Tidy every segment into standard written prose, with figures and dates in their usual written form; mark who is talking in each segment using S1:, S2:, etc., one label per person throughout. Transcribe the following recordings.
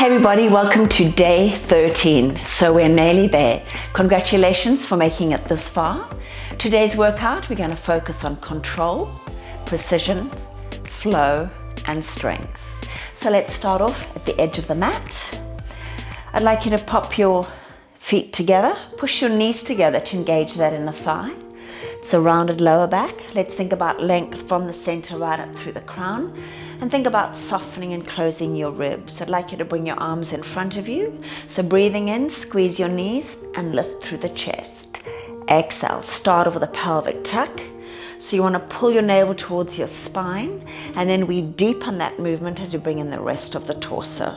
S1: Hey everybody, welcome to day 13. So we're nearly there. Congratulations for making it this far. Today's workout, we're going to focus on control, precision, flow, and strength. So let's start off at the edge of the mat. I'd like you to pop your feet together, push your knees together to engage that inner thigh. It's a rounded lower back. Let's think about length from the center right up through the crown. And think about softening and closing your ribs. I'd like you to bring your arms in front of you. So breathing in, squeeze your knees and lift through the chest. Exhale, start off with a pelvic tuck. So you want to pull your navel towards your spine, and then we deepen that movement as we bring in the rest of the torso.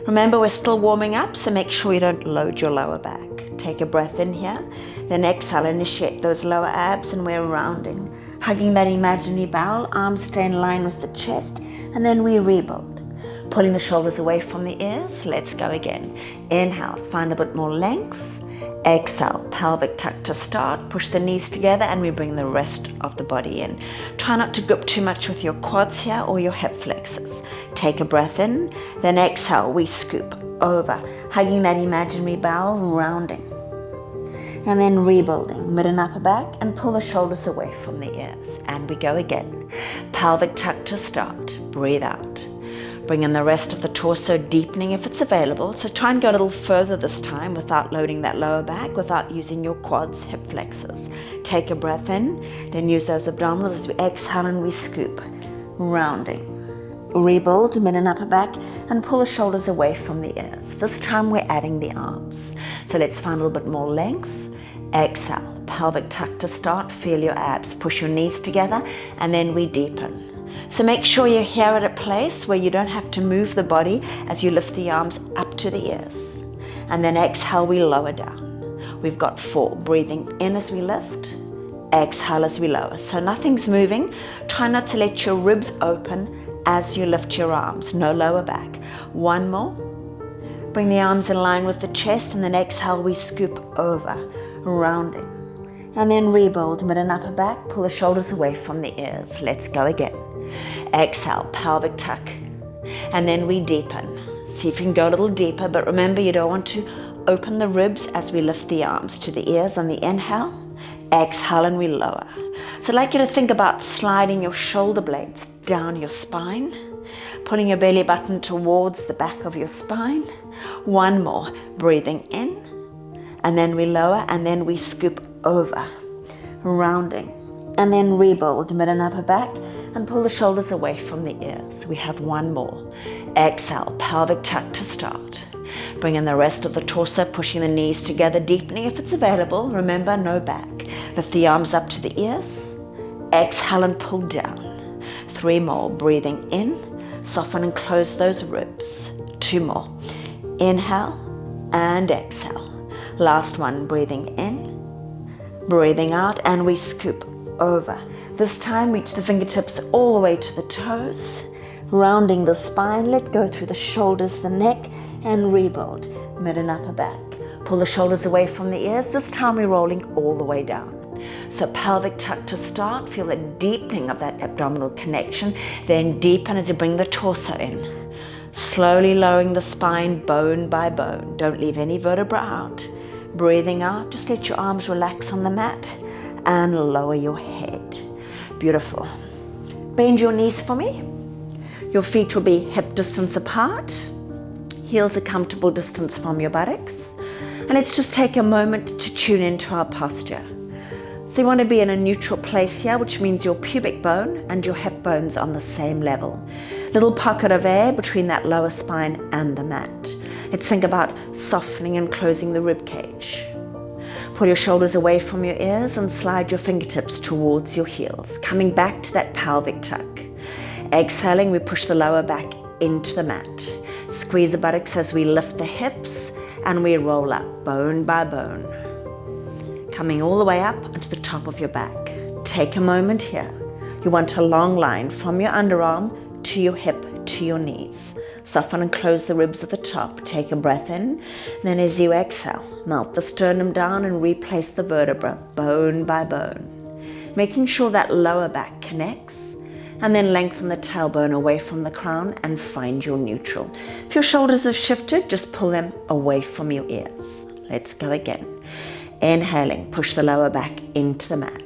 S1: Remember, we're still warming up, so make sure you don't load your lower back. Take a breath in here, then exhale, initiate those lower abs, and we're rounding. Hugging that imaginary barrel, arms stay in line with the chest, and then we rebuild. Pulling the shoulders away from the ears, let's go again. Inhale, find a bit more length. Exhale, pelvic tuck to start. Push the knees together and we bring the rest of the body in. Try not to grip too much with your quads here or your hip flexors. Take a breath in, then exhale, we scoop over. Hugging that imaginary barrel, rounding. And then rebuilding, mid and upper back, and pull the shoulders away from the ears. And we go again. Pelvic tuck to start. Breathe out. Bring in the rest of the torso, deepening if it's available. So try and go a little further this time without loading that lower back, without using your quads, hip flexors. Take a breath in, then use those abdominals as we exhale and we scoop. Rounding. Rebuild, mid and upper back, and pull the shoulders away from the ears. This time we're adding the arms. So let's find a little bit more length. Exhale, pelvic tuck to start. Feel your abs. Push your knees together, and then we deepen. So make sure you're here at a place where you don't have to move the body as you lift the arms up to the ears. And then exhale, we lower down. We've got 4. Breathing in as we lift. Exhale as we lower. So nothing's moving. Try not to let your ribs open as you lift your arms. No lower back. 1 more. Bring the arms in line with the chest, and then exhale, we scoop over, rounding. And then rebuild, mid and upper back, pull the shoulders away from the ears. Let's go again. Exhale, pelvic tuck, and then we deepen. See if you can go a little deeper, but remember you don't want to open the ribs as we lift the arms to the ears on the inhale. Exhale, and we lower. So I'd like you to think about sliding your shoulder blades down your spine, pulling your belly button towards the back of your spine. 1 more. Breathing in, and then we lower, and then we scoop over, rounding. And then rebuild, mid and upper back, and pull the shoulders away from the ears. We have 1 more. Exhale, pelvic tuck to start. Bring in the rest of the torso, pushing the knees together, deepening if it's available. Remember, no back. Lift the arms up to the ears. Exhale and pull down. 3 more. Breathing in, soften and close those ribs. 2 more. Inhale and exhale. Last one. Breathing in, breathing out, and we scoop over. This time, reach the fingertips all the way to the toes, rounding the spine. Let go through the shoulders, the neck, and rebuild, mid and upper back. Pull the shoulders away from the ears. This time, we're rolling all the way down. So pelvic tuck to start. Feel the deepening of that abdominal connection. Then deepen as you bring the torso in. Slowly lowering the spine, bone by bone. Don't leave any vertebra out. Breathing out, just let your arms relax on the mat and lower your head. Beautiful. Bend your knees for me. Your feet will be hip distance apart. Heels a comfortable distance from your buttocks. And let's just take a moment to tune into our posture. So you want to be in a neutral place here, which means your pubic bone and your hip bones on the same level. Little pocket of air between that lower spine and the mat. Let's think about softening and closing the rib cage. Pull your shoulders away from your ears and slide your fingertips towards your heels, coming back to that pelvic tuck. Exhaling, we push the lower back into the mat. Squeeze the buttocks as we lift the hips and we roll up, bone by bone. Coming all the way up onto the top of your back. Take a moment here. You want a long line from your underarm to your hip to your knees. Soften and close the ribs at the top. Take a breath in. Then as you exhale, melt the sternum down and replace the vertebra, bone by bone. Making sure that lower back connects. and then lengthen the tailbone away from the crown and find your neutral. If your shoulders have shifted, just pull them away from your ears. Let's go again. Inhaling, push the lower back into the mat.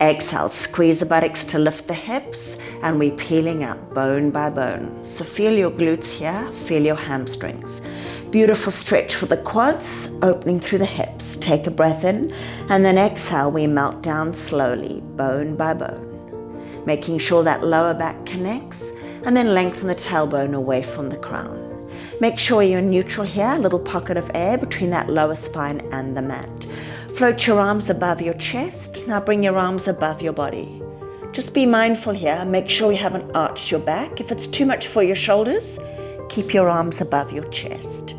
S1: Exhale, squeeze the buttocks to lift the hips, and we're peeling out bone by bone. So feel your glutes here, feel your hamstrings. Beautiful stretch for the quads, opening through the hips. Take a breath in, and then exhale, we melt down slowly, bone by bone. Making sure that lower back connects, and then lengthen the tailbone away from the crown. Make sure you're neutral here, a little pocket of air between that lower spine and the mat. Float your arms above your chest. Now bring your arms above your body. Just be mindful here, make sure you haven't arched your back. If it's too much for your shoulders, keep your arms above your chest.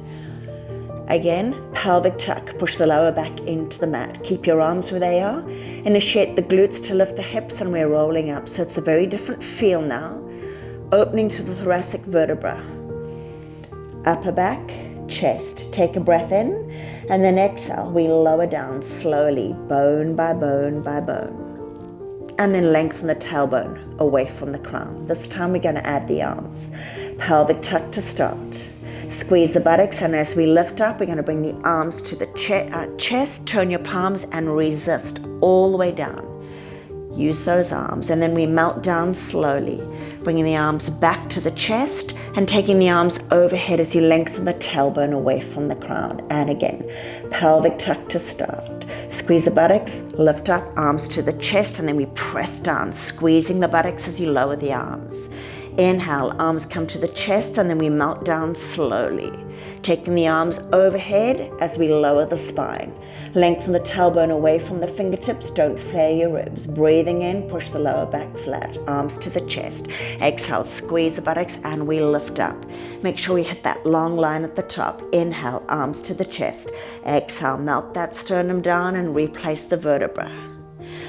S1: Again, pelvic tuck, push the lower back into the mat. Keep your arms where they are. Initiate the glutes to lift the hips, and we're rolling up. So it's a very different feel now. Opening through the thoracic vertebra. Upper back, chest. Take a breath in, and then exhale. We lower down slowly, bone by bone by bone. And then lengthen the tailbone away from the crown. This time we're going to add the arms. Pelvic tuck to start. Squeeze the buttocks, and as we lift up, we're going to bring the arms to the chest. Turn your palms and resist all the way down. Use those arms, and then we melt down slowly, bringing the arms back to the chest and taking the arms overhead as you lengthen the tailbone away from the crown. And again, pelvic tuck to start. Squeeze the buttocks, lift up, arms to the chest, and then we press down, squeezing the buttocks as you lower the arms. Inhale, arms come to the chest, and then we melt down slowly, taking the arms overhead as we lower the spine. Lengthen the tailbone away from the fingertips, don't flare your ribs. Breathing in, push the lower back flat, arms to the chest. Exhale, squeeze the buttocks, and we lift up. Make sure you hit that long line at the top. Inhale, arms to the chest. Exhale, melt that sternum down and replace the vertebra.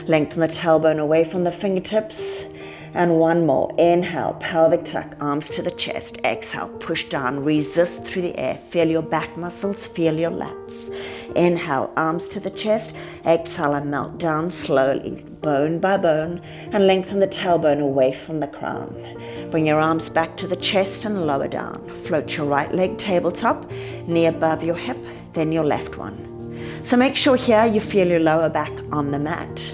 S1: Lengthen the tailbone away from the fingertips. And one more. Inhale, pelvic tuck, arms to the chest. Exhale, push down, resist through the air. Feel your back muscles, feel your lats. Inhale, arms to the chest. Exhale, and melt down slowly, bone by bone, and lengthen the tailbone away from the crown. Bring your arms back to the chest and lower down. Float your right leg tabletop, knee above your hip, then your left one. So make sure here you feel your lower back on the mat.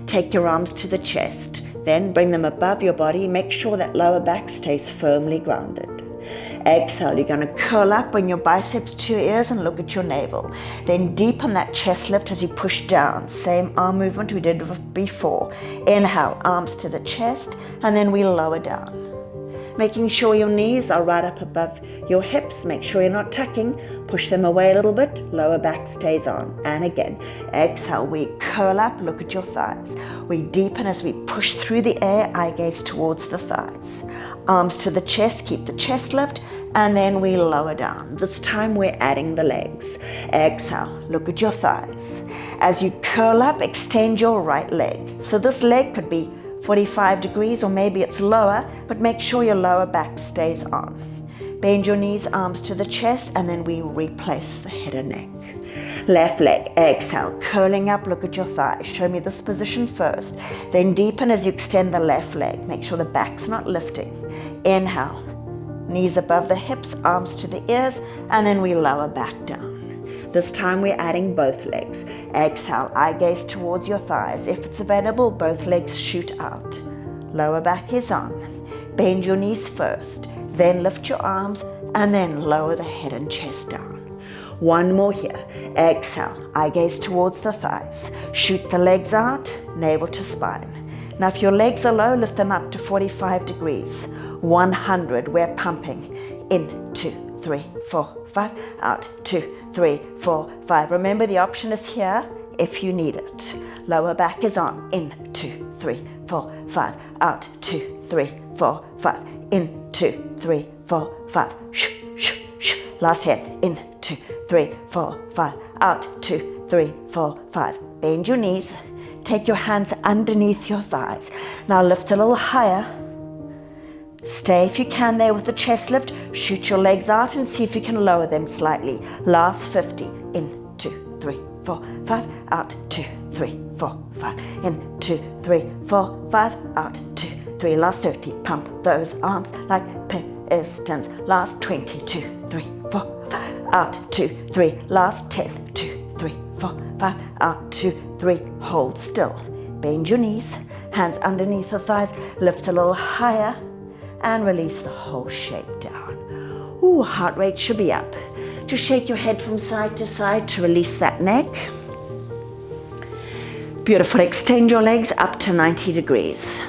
S1: Take your arms to the chest. Then bring them above your body. Make sure that lower back stays firmly grounded. Exhale, you're going to curl up, bring your biceps to your ears and look at your navel. Then deepen that chest lift as you push down. Same arm movement we did before. Inhale, arms to the chest, and then we lower down. Making sure your knees are right up above your hips. Make sure you're not tucking. Push them away a little bit. Lower back stays on. And again, exhale, we curl up, look at your thighs. We deepen as we push through the air, eye gaze towards the thighs. Arms to the chest, keep the chest lift, and then we lower down. This time we're adding the legs. Exhale, look at your thighs. As you curl up, extend your right leg. So this leg could be 45 degrees, or maybe it's lower, but make sure your lower back stays on. Bend your knees, arms to the chest, and then we replace the head and neck. Left leg, exhale, curling up, look at your thighs. Show me this position first. Then deepen as you extend the left leg. Make sure the back's not lifting. Inhale, knees above the hips, arms to the ears, and then we lower back down. This time we're adding both legs. Exhale, eye gaze towards your thighs. If it's available, both legs shoot out. Lower back is on. Bend your knees first, then lift your arms, and then lower the head and chest down. One more here. Exhale, eye gaze towards the thighs. Shoot the legs out, navel to spine. Now if your legs are low, lift them up to 45 degrees. 100, we're pumping. In, 2, 3, 4, 5, out, 2, 3, 4, 5. Remember, the option is here if you need it. Lower back is on. In, 2, 3, 4, 5, out, 2, 3, 4, 5. In, 2, 3, 4, 5. Shoo, shoo, shoo. Last hand. In, 2, 3, 4, 5. Out, 2, 3, 4, 5. Bend your knees. Take your hands underneath your thighs. Now lift a little higher. Stay if you can there with the chest lift. Shoot your legs out and see if you can lower them slightly. Last 50. In, 2, 3, 4, 5. Out, 2, 3, 4, 5. In, 2, 3, 4, 5. Out, 2, 3, last 30. Pump those arms like pistons. Last 20, 2, 3, 4, 5. Out, 2, 3. Last 10, 2, 3, 4, 5. Out, 2, 3. Hold still. Bend your knees, hands underneath the thighs. Lift a little higher and release the whole shape down. Ooh, heart rate should be up. Just shake your head from side to side to release that neck. Beautiful. Extend your legs up to 90 degrees.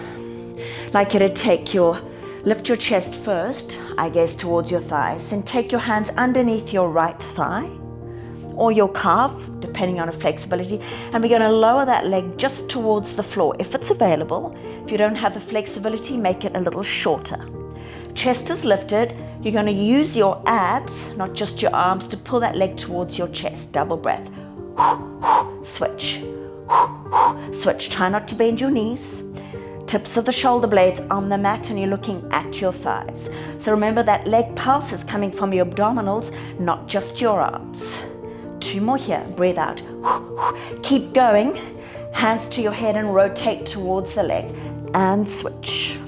S1: Like you to lift your chest first, eye gaze towards your thighs, then take your hands underneath your right thigh or your calf, depending on your flexibility, and we're going to lower that leg just towards the floor if it's available. If you don't have the flexibility, make it a little shorter. Chest is lifted. You're going to use your abs, not just your arms, to pull that leg towards your chest. Double breath. Switch. Switch. Try not to bend your knees. Tips of the shoulder blades on the mat, and you're looking at your thighs. So remember that leg pulse is coming from your abdominals, not just your arms. 2 more here. Breathe out. Keep going. Hands to your head and rotate towards the leg. And switch.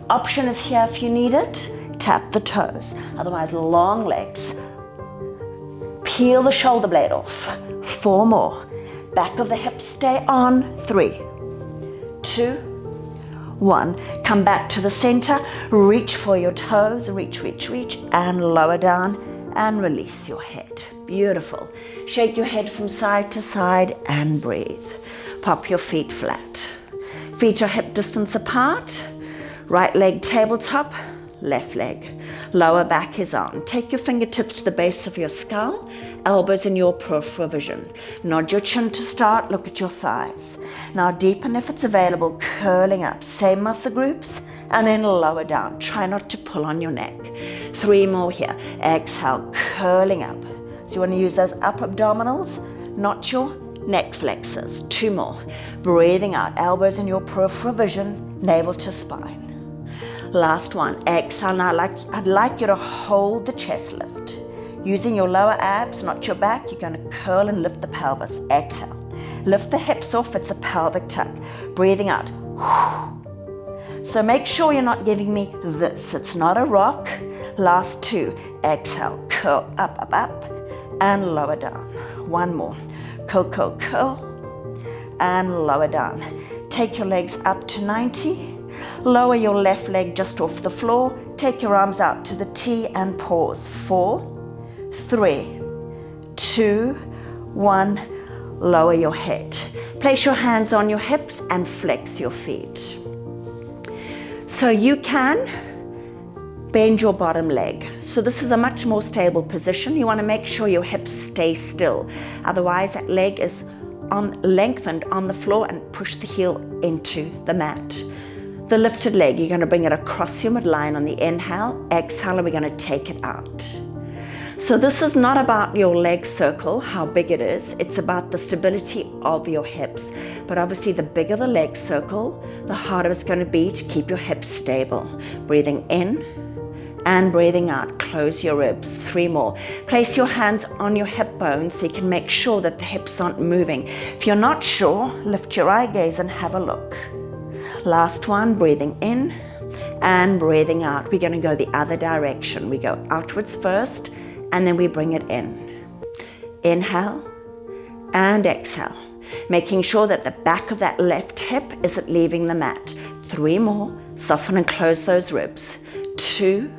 S1: Option is here if you need it. Tap the toes. Otherwise, long legs. Peel the shoulder blade off. 4 more. Back of the hips stay on. 3, 2, 1. Come back to the center. Reach for your toes. Reach, reach, reach. And lower down and release your head. Beautiful. Shake your head from side to side and breathe. Pop your feet flat. Feet are hip distance apart. Right leg tabletop, left leg. Lower back is on. Take your fingertips to the base of your skull, elbows in your peripheral vision. Nod your chin to start, look at your thighs. Now deepen if it's available, curling up. Same muscle groups, and then lower down. Try not to pull on your neck. 3 more here. Exhale, curling up. So you want to use those upper abdominals, not your neck flexors. 2 more. Breathing out, elbows in your peripheral vision, navel to spine. Last one. Exhale. Now I'd like you to hold the chest lift. Using your lower abs, not your back, you're going to curl and lift the pelvis. Exhale. Lift the hips off. It's a pelvic tuck. Breathing out. So make sure you're not giving me this. It's not a rock. Last 2. Exhale. Curl up, up, up. And lower down. 1 more. Curl, curl, curl. And lower down. Take your legs up to 90. Lower your left leg just off the floor. Take your arms out to the T and pause. 4, 3, 2, 1. Lower your head. Place your hands on your hips and flex your feet. So you can bend your bottom leg. So this is a much more stable position. You want to make sure your hips stay still. Otherwise, that leg is lengthened on the floor, and push the heel into the mat. The lifted leg, you're going to bring it across your midline on the inhale. Exhale, and we're going to take it out. So this is not about your leg circle, how big it is. It's about the stability of your hips. But obviously, the bigger the leg circle, the harder it's going to be to keep your hips stable. Breathing in and breathing out. Close your ribs. 3 more. Place your hands on your hip bones so you can make sure that the hips aren't moving. If you're not sure, lift your eye gaze and have a look. Last one. Breathing in and breathing out. We're going to go the other direction. We go outwards first, and then we bring it in. Inhale and exhale. Making sure that the back of that left hip isn't leaving the mat. 3 more. Soften and close those ribs. 2.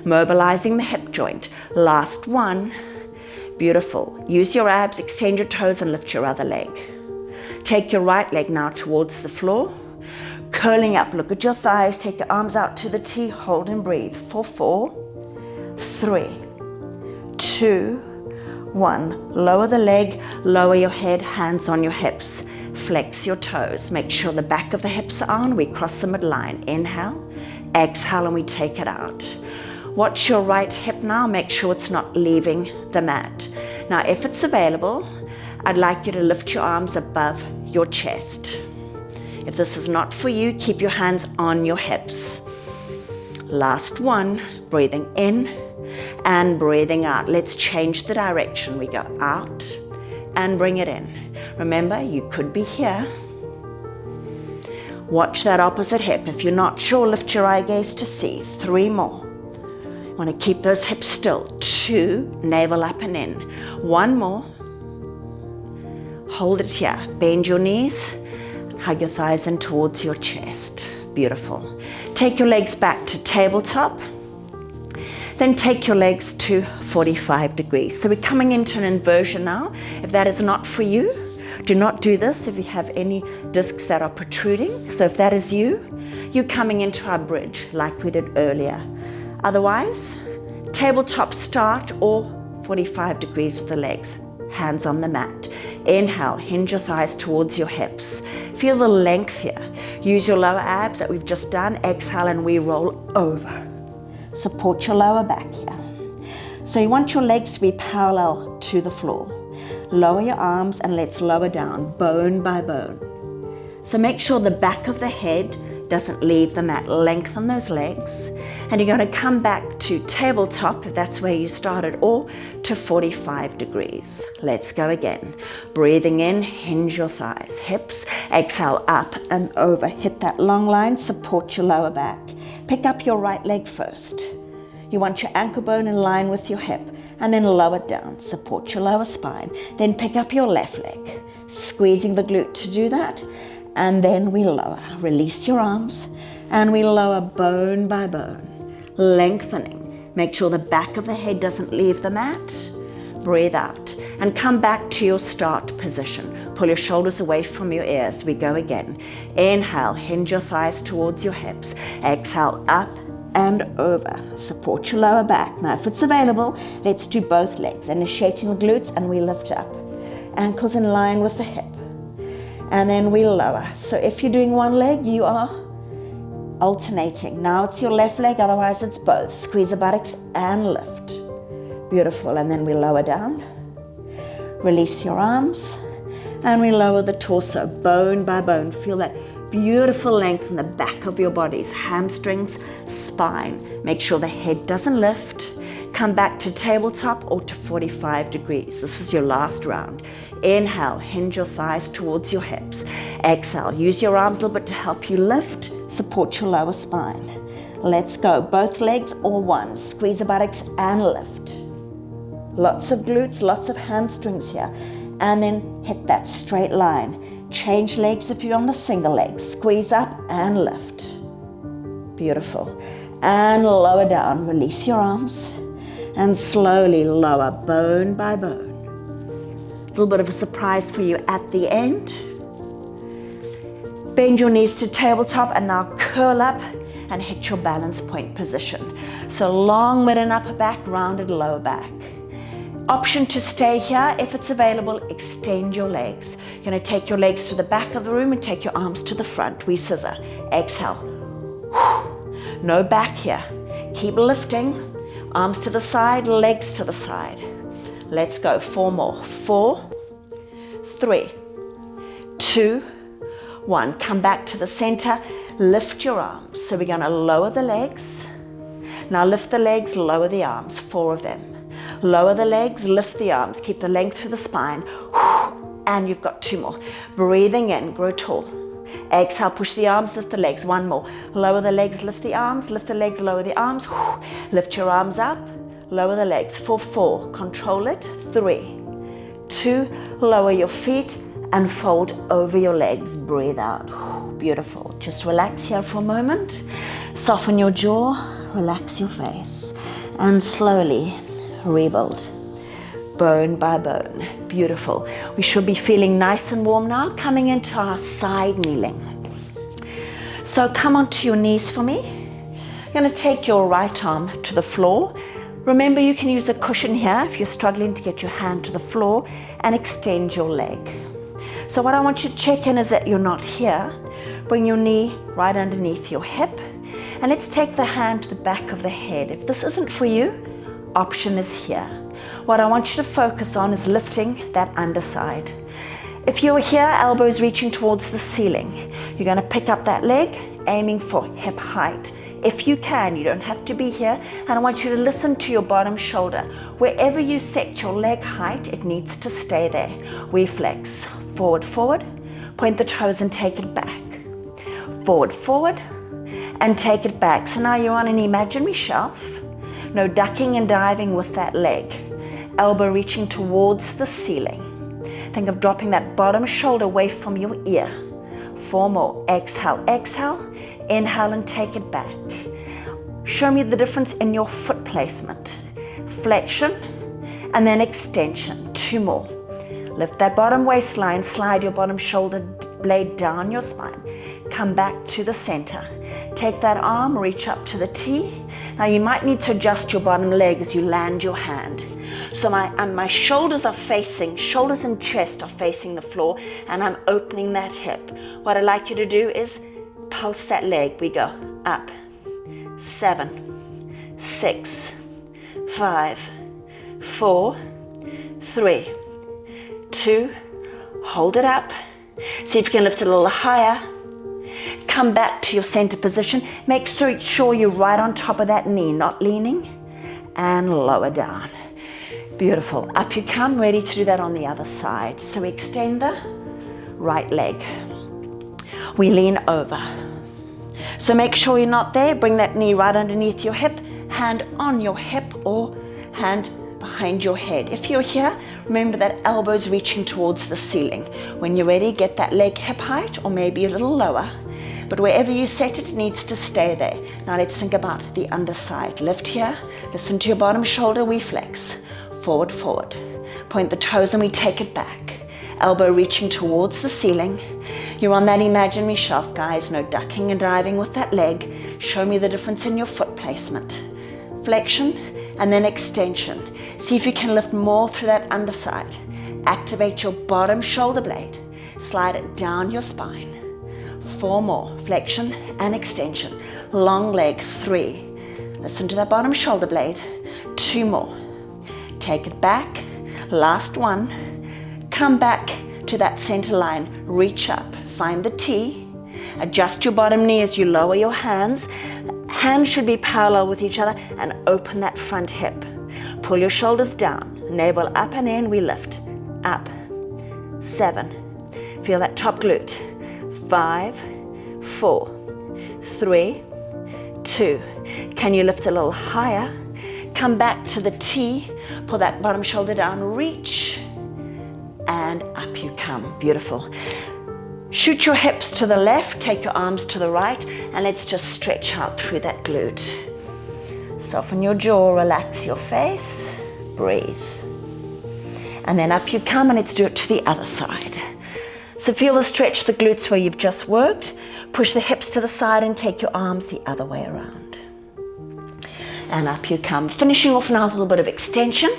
S1: Mobilizing the hip joint. Last one. Beautiful. Use your abs, extend your toes, and lift your other leg. Take your right leg now towards the floor. Curling up. Look at your thighs. Take your arms out to the T. Hold and breathe. 4, 3, 2, 1. Lower the leg. Lower your head. Hands on your hips. Flex your toes. Make sure the back of the hips are on. We cross the midline. Inhale. Exhale, and we take it out. Watch your right hip now. Make sure it's not leaving the mat. Now, if it's available, I'd like you to lift your arms above your chest. If this is not for you, keep your hands on your hips. Last one. Breathing in and breathing out. Let's change the direction. We go out and bring it in. Remember, you could be here, Watch that opposite hip. If you're not sure, lift your eye gaze to see. 3 more. You want to keep those hips still. 2, navel up and in. 1 more. Hold it here. Bend your knees. Hug your thighs in towards your chest. Beautiful. Take your legs back to tabletop. Then take your legs to 45 degrees. So we're coming into an inversion now. If that is not for you, do not do this if you have any discs that are protruding. So if that is you, you're coming into our bridge like we did earlier. Otherwise, tabletop start or 45 degrees with the legs. Hands on the mat. Inhale, hinge your thighs towards your hips. Feel the length here. Use your lower abs that we've just done. Exhale and we roll over. Support your lower back here. So you want your legs to be parallel to the floor. Lower your arms and let's lower down, bone by bone. So make sure the back of the head doesn't leave the mat. Lengthen those legs. And you're going to come back to tabletop, if that's where you started, or to 45 degrees. Let's go again. Breathing in, hinge your thighs, hips. Exhale, up and over. Hit that long line, support your lower back. Pick up your right leg first. You want your ankle bone in line with your hip, and then lower down. Support your lower spine. Then pick up your left leg, squeezing the glute to do that. And then we lower. Release your arms, and we lower bone by bone. Lengthening. Make sure the back of the head doesn't leave the mat. Breathe out and come back to your start position. Pull your shoulders away from your ears. We go again. Inhale, hinge your thighs towards your hips. Exhale, up and over. Support your lower back. Now, if it's available, let's do both legs. Initiating the glutes and we lift up. Ankles in line with the hip. And then we lower. So if you're doing one leg, you are alternating. Now it's your left leg, otherwise it's both. Squeeze the buttocks and lift. Beautiful. And then we lower down. Release your arms. And we lower the torso, bone by bone. Feel that beautiful length in the back of your bodies, hamstrings, spine. Make sure the head doesn't lift. Come back to tabletop or to 45 degrees. This is your last round. Inhale, hinge your thighs towards your hips. Exhale, use your arms a little bit to help you lift. Support your lower spine. Let's go. Both legs or one. Squeeze the buttocks and lift. Lots of glutes, lots of hamstrings here. And then hit that straight line. Change legs if you're on the single leg. Squeeze up and lift. Beautiful. And lower down. Release your arms. And slowly lower bone by bone. A little bit of a surprise for you at the end. Bend your knees to tabletop and now curl up and hit your balance point position. So long mid and upper back, rounded lower back. Option to stay here. If it's available, extend your legs. You're going to take your legs to the back of the room and take your arms to the front. We scissor. Exhale. No back here. Keep lifting. Arms to the side, legs to the side. Let's go. 4 more. 4, 3, 2, 1. Come back to the center. Lift your arms. So we're going to lower the legs. Now lift the legs, lower the arms. 4 of them. Lower the legs, lift the arms. Keep the length through the spine. And you've got 2 more. Breathing in, grow tall. Exhale, push the arms, lift the legs. 1 more. Lower the legs, lift the arms. Lift the legs, lower the arms. Lift your arms up. Lower the legs. For 4. Control it. 3, 2. Lower your feet and fold over your legs. Breathe out. Beautiful. Just relax here for a moment. Soften your jaw. Relax your face. And slowly rebuild. Bone by bone. Beautiful. We should be feeling nice and warm now. Coming into our side kneeling. So come onto your knees for me. You're going to take your right arm to the floor. Remember, you can use a cushion here if you're struggling to get your hand to the floor, and extend your leg. So what I want you to check in is that you're not here. Bring your knee right underneath your hip, and let's take the hand to the back of the head. If this isn't for you, option is here. What I want you to focus on is lifting that underside. If you're here, elbows reaching towards the ceiling, you're going to pick up that leg, aiming for hip height. If you can, you don't have to be here, and I want you to listen to your bottom shoulder. Wherever you set your leg height, it needs to stay there. We flex, forward, forward, point the toes and take it back. forward, forward, and take it back. So now you're on an imaginary shelf. No ducking and diving with that leg. Elbow reaching towards the ceiling. Think of dropping that bottom shoulder away from your ear. 4 more. Exhale, exhale. Inhale and take it back. Show me the difference in your foot placement. Flexion and then extension. 2 more. Lift that bottom waistline. Slide your bottom shoulder blade down your spine. Come back to the center. Take that arm, reach up to the T. Now you might need to adjust your bottom leg as you land your hand. So my shoulders are facing, shoulders and chest are facing the floor, and I'm opening that hip. What I'd like you to do is pulse that leg. We go up. 7, 6, 5, 4, 3, 2, hold it up. See if you can lift it a little higher. Come back to your center position. Make sure you're right on top of that knee, not leaning, and lower down. Beautiful. Up you come, ready to do that on the other side. So we extend the right leg. We lean over. So make sure you're not there. Bring that knee right underneath your hip, hand on your hip or hand behind your head. If you're here, remember that elbow's reaching towards the ceiling. When you're ready, get that leg hip height or maybe a little lower. But wherever you set it, it needs to stay there. Now let's think about the underside. Lift here, listen to your bottom shoulder, we flex. Forward, forward. Point the toes and we take it back. Elbow reaching towards the ceiling. You're on that imaginary shelf, guys. No ducking and diving with that leg. Show me the difference in your foot placement. Flexion and then extension. See if you can lift more through that underside. Activate your bottom shoulder blade. Slide it down your spine. 4 more. Flexion and extension. Long leg. 3. Listen to that bottom shoulder blade. 2 more. Take it back. Last one. Come back to that center line. Reach up. Find the T. Adjust your bottom knee as you lower your hands. Hands should be parallel with each other and open that front hip. Pull your shoulders down. Navel up and in. We lift. Up. 7. Feel that top glute. 5, 4, 3, 2. Can you lift a little higher? Come back to the T. Pull that bottom shoulder down. Reach. And up you come. Beautiful. Shoot your hips to the left. Take your arms to the right. And let's just stretch out through that glute. Soften your jaw. Relax your face. Breathe. And then up you come, and let's do it to the other side. So feel the stretch, the glutes where you've just worked. Push the hips to the side and take your arms the other way around. And up you come. Finishing off now with a little bit of extension.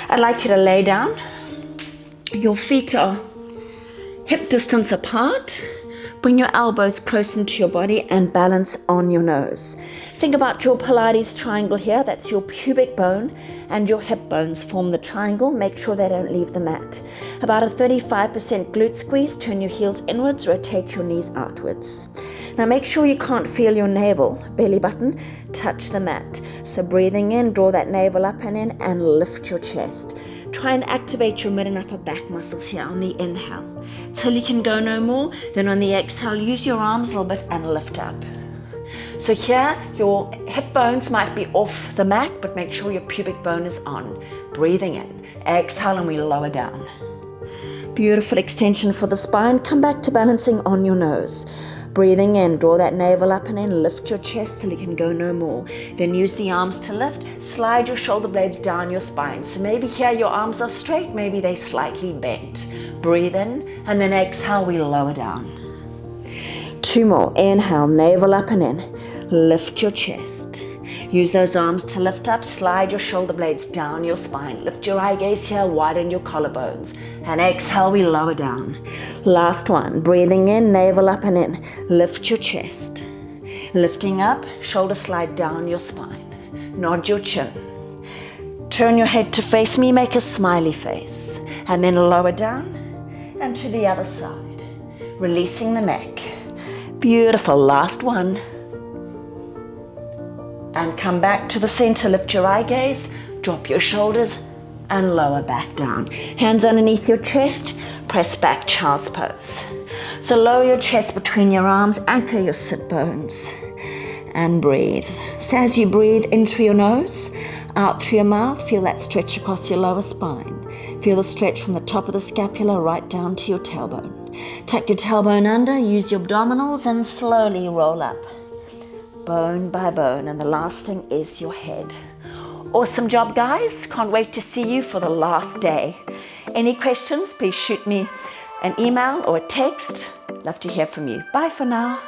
S1: I'd like you to lay down. Your feet are hip distance apart. Bring your elbows close into your body and balance on your nose. Think about your Pilates triangle here. That's your pubic bone and your hip bones form the triangle. Make sure they don't leave the mat. About a 35% glute squeeze. Turn your heels inwards, rotate your knees outwards. Now make sure you can't feel your navel, belly button, touch the mat. So breathing in, draw that navel up and in and lift your chest. Try and activate your mid and upper back muscles here on the inhale. Till you can go no more, then on the exhale, use your arms a little bit and lift up. So here, your hip bones might be off the mat, but make sure your pubic bone is on. Breathing in, exhale, and we lower down. Beautiful extension for the spine. Come back to balancing on your nose. Breathing in, draw that navel up and in, lift your chest till you can go no more. Then use the arms to lift, slide your shoulder blades down your spine. So maybe here your arms are straight, maybe they slightly bent. Breathe in, and then exhale, we lower down. 2 more. Inhale, navel up and in. Lift your chest. Use those arms to lift up, slide your shoulder blades down your spine. Lift your eye gaze here, widen your collarbones. And exhale, we lower down. Last one. Breathing in, navel up and in. Lift your chest. Lifting up, shoulder slide down your spine. Nod your chin. Turn your head to face me, make a smiley face. And then lower down and to the other side. Releasing the neck. Beautiful. Last one. And come back to the center. Lift your eye gaze, drop your shoulders, and lower back down. Hands underneath your chest, press back, child's pose. So lower your chest between your arms, anchor your sit bones, and breathe. So as you breathe in through your nose, out through your mouth, feel that stretch across your lower spine. Feel the stretch from the top of the scapula right down to your tailbone. Tuck your tailbone under, use your abdominals, and slowly roll up, bone by bone. And the last thing is your head. Awesome job, guys. Can't wait to see you for the last day. Any questions, please shoot me an email or a text. Love to hear from you. Bye for now.